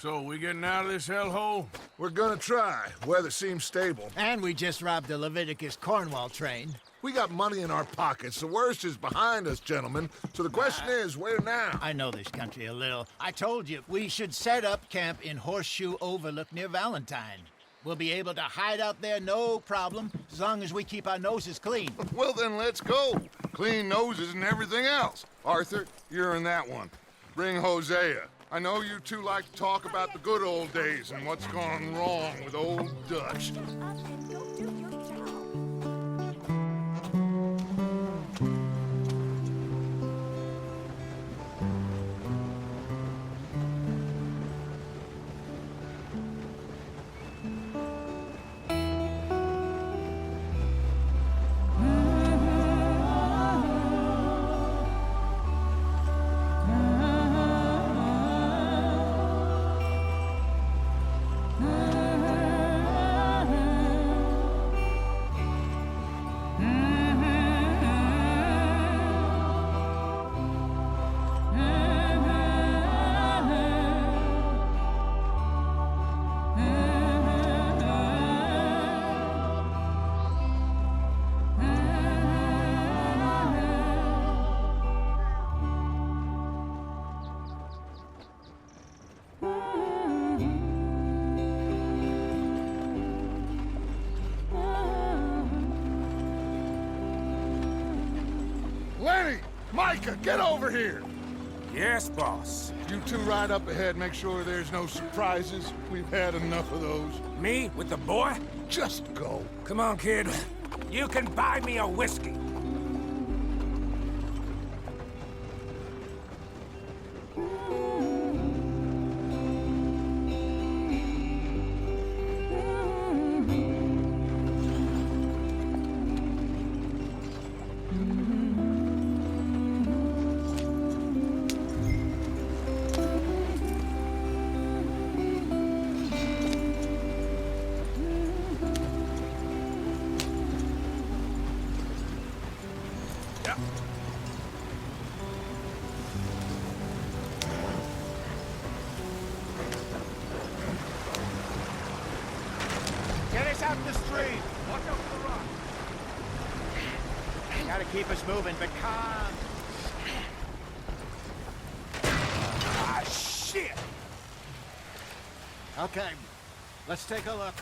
So, we getting out of this hellhole? We're gonna try. Weather seems stable. And we just robbed the Leviticus Cornwall train. We got money in our pockets. The worst is behind us, gentlemen. So the question is, where now? I know this country a little. I told you, we should set up camp in Horseshoe Overlook near Valentine. We'll be able to hide out there, no problem, as long as we keep our noses clean. Well, then let's go. Clean noses and everything else. Arthur, you're in that one. Bring Hosea. I know you two like to talk about the good old days and what's gone wrong with old Dutch. Lenny! Micah, get over here! Yes, boss. You two ride up ahead, make sure there's no surprises. We've had enough of those. Me with the boy? Just go. Come on, kid. You can buy me a whiskey. Get us out the street! Watch out for the rock! Gotta keep us moving, but calm. Ah, shit! Okay, let's take a look.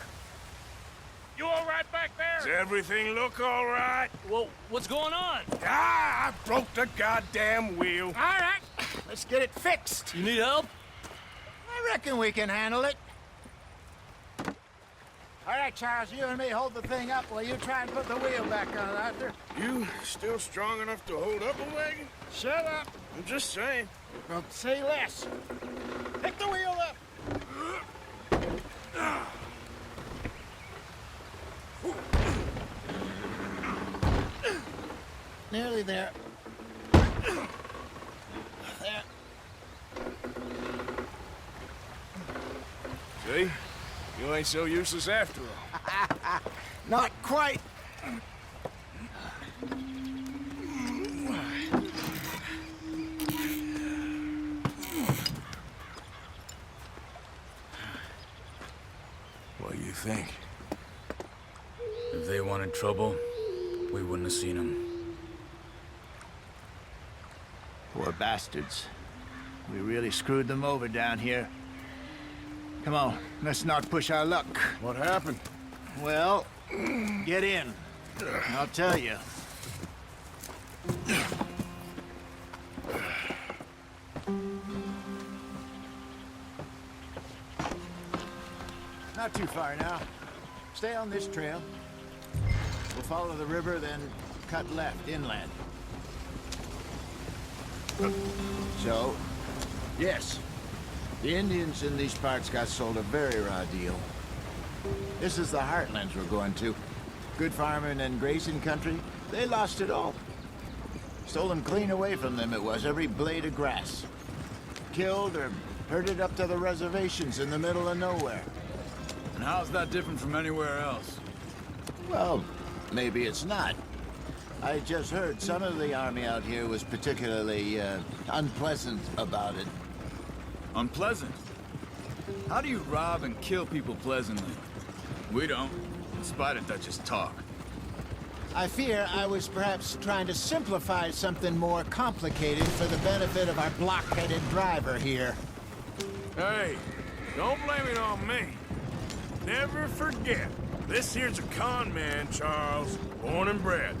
You all right back there? Does everything look all right? Well, what's going on? Ah, I broke the goddamn wheel. All right, let's get it fixed. You need help? I reckon we can handle it. All right, Charles, you and me hold the thing up while you try and put the wheel back on, Arthur. You still strong enough to hold up a wagon? Shut up. I'm just saying. Well, say less. Pick the wheel up. Nearly there. There. See? You ain't so useless after all. Not quite. What do you think? If they wanted trouble, we wouldn't have seen them. Poor bastards. We really screwed them over down here. Come on, let's not push our luck. What happened? Well, get in. I'll tell you. Not too far now. Stay on this trail. We'll follow the river, then cut left inland. So, yes, the Indians in these parts got sold a very raw deal. This is the heartlands we're going to. Good farming and grazing country, they lost it all. Stolen clean away from them it was, every blade of grass. Killed or herded up to the reservations in the middle of nowhere. And how's that different from anywhere else? Well, maybe it's not. I just heard some of the army out here was particularly, unpleasant about it. Unpleasant? How do you rob and kill people pleasantly? We don't, in spite of Dutch's talk. I fear I was perhaps trying to simplify something more complicated for the benefit of our block-headed driver here. Hey, don't blame it on me. Never forget, this here's a con man, Charles, born and bred.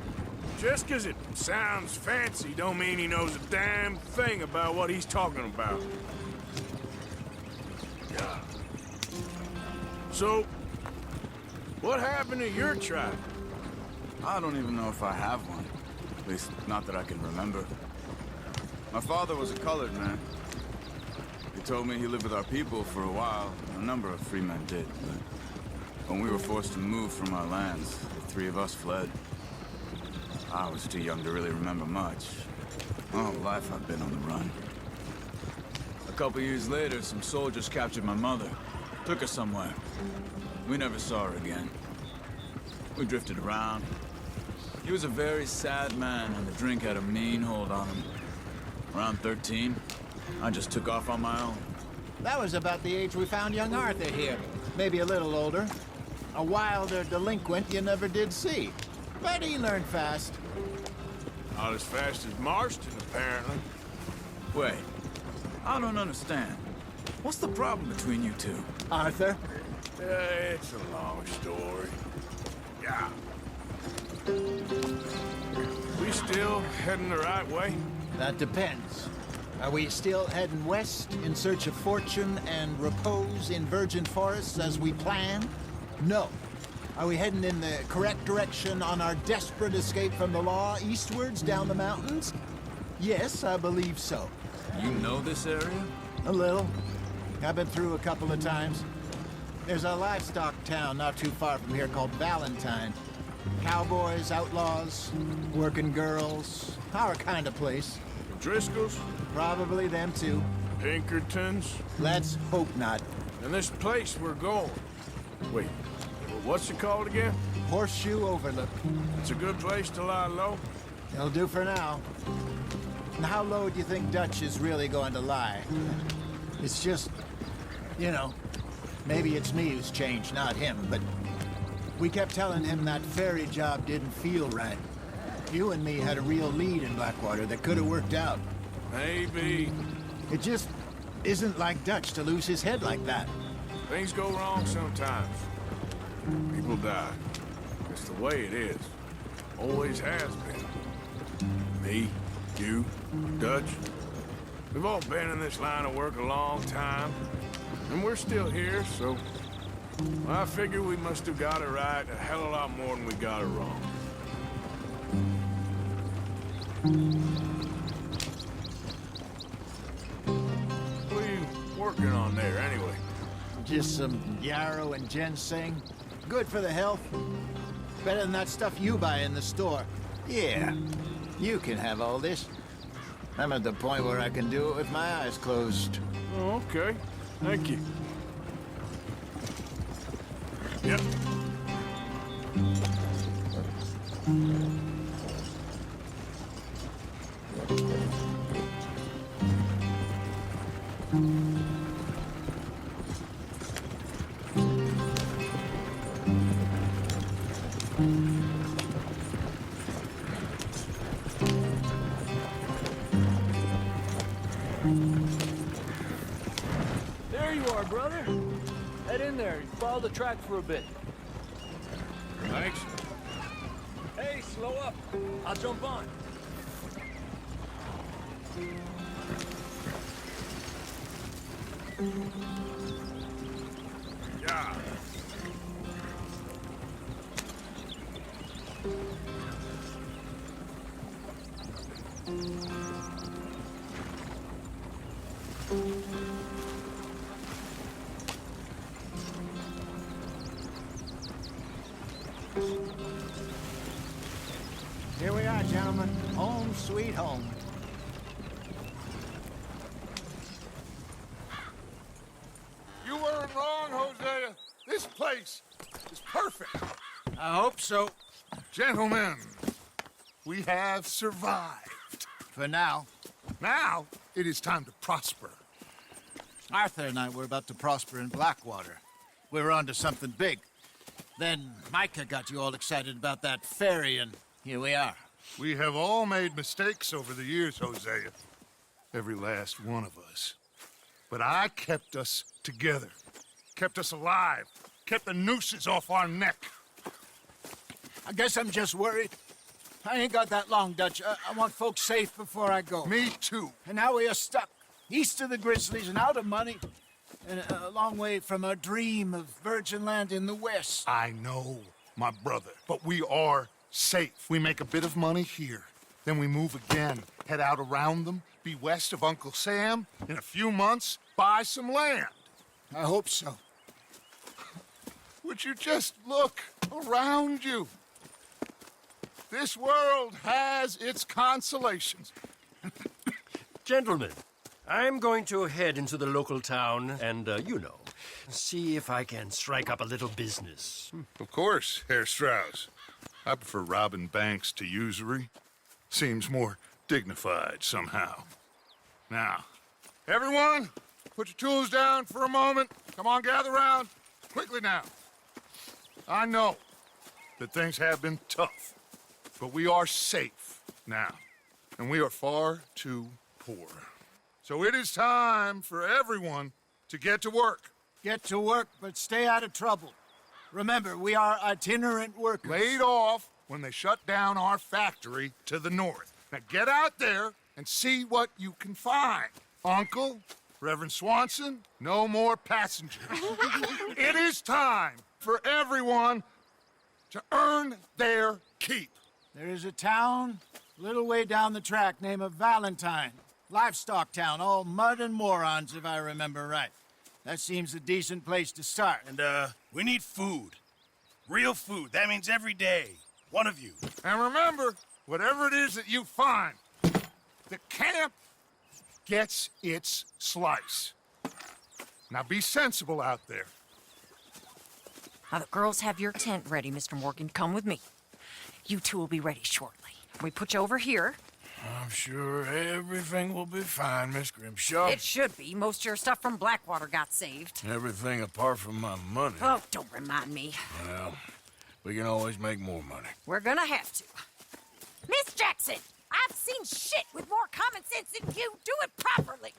Just 'cause it sounds fancy don't mean he knows a damn thing about what he's talking about. Yeah. So, what happened to your tribe? I don't even know if I have one. At least, not that I can remember. My father was a colored man. He told me he lived with our people for a while. A number of free men did, but when we were forced to move from our lands, the three of us fled. I was too young to really remember much. My whole life I've been on the run. A couple years later, some soldiers captured my mother. Took her somewhere. We never saw her again. We drifted around. He was a very sad man, and the drink had a mean hold on him. Around 13, I just took off on my own. That was about the age we found young Arthur here. Maybe a little older. A wilder delinquent you never did see. But he learned fast. Not as fast as Marston, apparently. Wait, I don't understand. What's the problem between you two? Arthur? It's a long story. Yeah. We still heading the right way? That depends. Are we still heading west in search of fortune and repose in virgin forests as we planned? No. Are we heading in the correct direction on our desperate escape from the law eastwards down the mountains? Yes, I believe so. You know this area? A little. I've been through a couple of times. There's a livestock town not too far from here called Valentine. Cowboys, outlaws, working girls, our kind of place. Driscoll's? Probably them too. Pinkertons? Let's hope not. And this place we're going. Wait, what's it called again? Horseshoe Overlook. It's a good place to lie low. It'll do for now. And how low do you think Dutch is really going to lie? It's just, you know, maybe it's me who's changed, not him, but we kept telling him that ferry job didn't feel right. You and me had a real lead in Blackwater that could have worked out. Maybe. It just isn't like Dutch to lose his head like that. Things go wrong sometimes. People die. It's the way it is. Always has been. Me, you, Dutch. We've all been in this line of work a long time. And we're still here, so I figure we must have got it right a hell of a lot more than we got it wrong. What are you working on there, anyway? Just some yarrow and ginseng. Good for the health. Better than that stuff you buy in the store. Yeah, you can have all this. I'm at the point where I can do it with my eyes closed. Oh, okay. Thank you. Yep. There you are, brother. Head in there and follow the track for a bit. Thanks. Hey, slow up. I'll jump on. Yeah. Here we are, gentlemen. Home sweet home. You weren't wrong, Hosea. This place is perfect. I hope so. Gentlemen, we have survived. For now. Now, it is time to prosper. Arthur and I were about to prosper in Blackwater. We were onto something big. Then Micah got you all excited about that ferry, and here we are. We have all made mistakes over the years, Hosea. Every last one of us. But I kept us together. Kept us alive. Kept the nooses off our neck. I guess I'm just worried. I ain't got that long, Dutch. I want folks safe before I go. Me too. And now we are stuck, east of the Grizzlies and out of money, and a long way from our dream of virgin land in the west. I know, my brother, but we are safe. We make a bit of money here. Then we move again, head out around them, be west of Uncle Sam. In a few months, buy some land. I hope so. Would you just look around you? This world has its consolations. Gentlemen, I'm going to head into the local town and, see if I can strike up a little business. Of course, Herr Strauss. I prefer robbing banks to usury. Seems more dignified somehow. Now, everyone, put your tools down for a moment. Come on, gather round. Quickly now. I know that things have been tough, but we are safe now, and we are far too poor. So it is time for everyone to get to work. Get to work, but stay out of trouble. Remember, we are itinerant workers. Laid off when they shut down our factory to the north. Now get out there and see what you can find. Uncle, Reverend Swanson, no more passengers. It is time for everyone to earn their keep. There is a town a little way down the track named Valentine. Livestock town, all mud and morons, if I remember right. That seems a decent place to start. And, we need food. Real food. That means every day. One of you. And remember, whatever it is that you find, the camp gets its slice. Now be sensible out there. Now the girls have your tent ready, Mr. Morgan. Come with me. You two will be ready shortly. We put you over here. I'm sure everything will be fine, Miss Grimshaw. It should be. Most of your stuff from Blackwater got saved. Everything apart from my money. Oh, don't remind me. Well, we can always make more money. We're gonna have to. Miss Jackson, I've seen shit with more common sense than you. Do it properly.